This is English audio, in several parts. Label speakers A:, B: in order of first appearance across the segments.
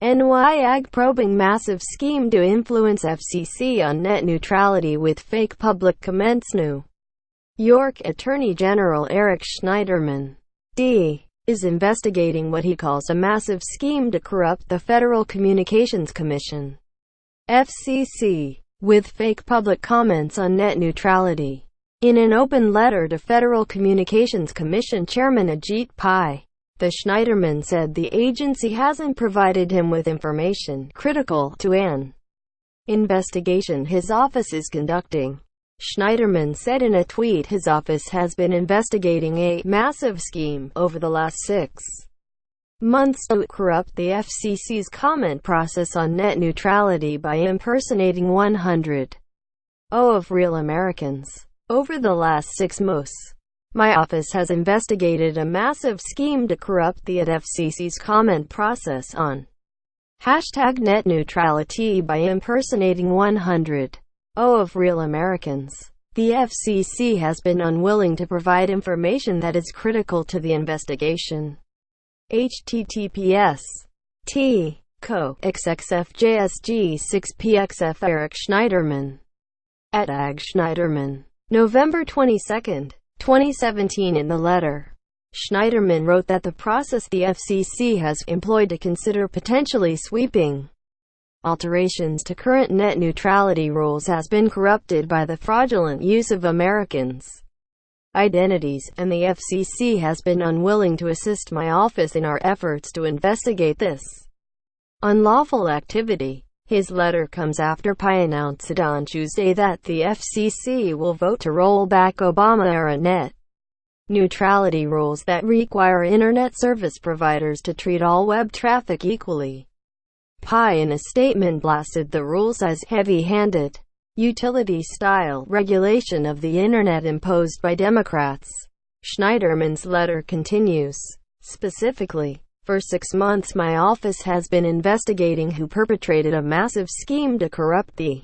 A: NYAG probing massive scheme to influence FCC on net neutrality with fake public comments. New York Attorney General Eric Schneiderman, D., is investigating what he calls a massive scheme to corrupt the Federal Communications Commission, FCC, with fake public comments on net neutrality. In an open letter to Federal Communications Commission Chairman Ajit Pai, the Schneiderman said the agency hasn't provided him with information critical to an investigation his office is conducting. Schneiderman said in a tweet his office has been investigating a massive scheme over the last 6 months to corrupt the FCC's comment process on net neutrality by impersonating 100 of real Americans. Over the last 6 months, my office has investigated a massive scheme to corrupt the FCC's comment process on #net neutrality by impersonating 100 of real Americans. The FCC has been unwilling to provide information that is critical to the investigation. https://t://co xxfjsg6pxf Eric Schneiderman at @ag Schneiderman, November 22, 2017. In the letter, Schneiderman wrote that the process the FCC has employed to consider potentially sweeping alterations to current net neutrality rules has been corrupted by the fraudulent use of Americans' identities, and the FCC has been unwilling to assist my office in our efforts to investigate this unlawful activity. His letter comes after Pai announced on Tuesday that the FCC will vote to roll back Obama-era net neutrality rules that require Internet service providers to treat all web traffic equally. Pai in a statement blasted the rules as heavy-handed, utility-style regulation of the Internet imposed by Democrats. Schneiderman's letter continues, specifically, for 6 months my office has been investigating who perpetrated a massive scheme to corrupt the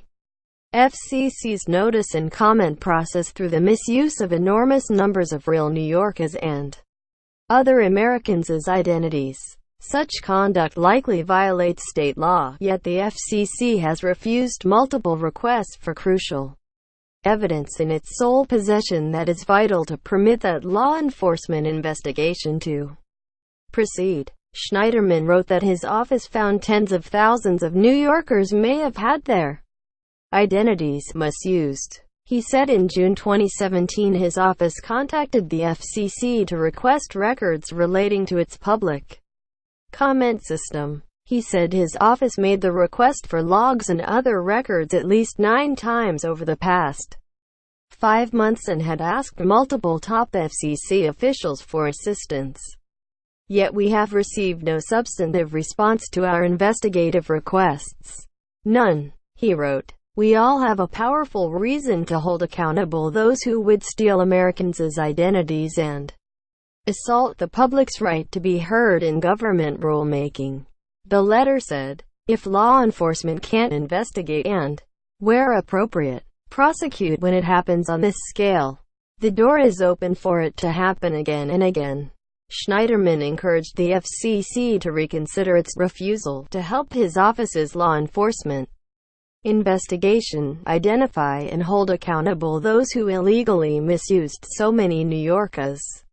A: FCC's notice and comment process through the misuse of enormous numbers of real New Yorkers and other Americans' identities. Such conduct likely violates state law, yet the FCC has refused multiple requests for crucial evidence in its sole possession that is vital to permit that law enforcement investigation to proceed. Schneiderman wrote that his office found tens of thousands of New Yorkers may have had their identities misused. He said in June 2017 his office contacted the FCC to request records relating to its public comment system. He said his office made the request for logs and other records at least 9 times over the past 5 months and had asked multiple top FCC officials for assistance. Yet we have received no substantive response to our investigative requests. None, he wrote. We all have a powerful reason to hold accountable those who would steal Americans' identities and assault the public's right to be heard in government rulemaking. The letter said, if law enforcement can't investigate and, where appropriate, prosecute when it happens on this scale, the door is open for it to happen again and again. Schneiderman encouraged the FCC to reconsider its refusal to help his office's law enforcement investigation, identify and hold accountable those who illegally misused so many New Yorkers'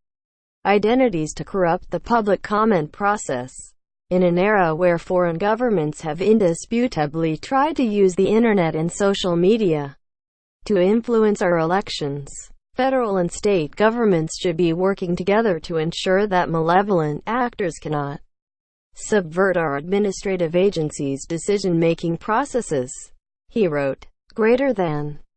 A: identities to corrupt the public comment process. In an era where foreign governments have indisputably tried to use the Internet and social media to influence our elections, federal and state governments should be working together to ensure that malevolent actors cannot subvert our administrative agencies' decision-making processes. He wrote, greater than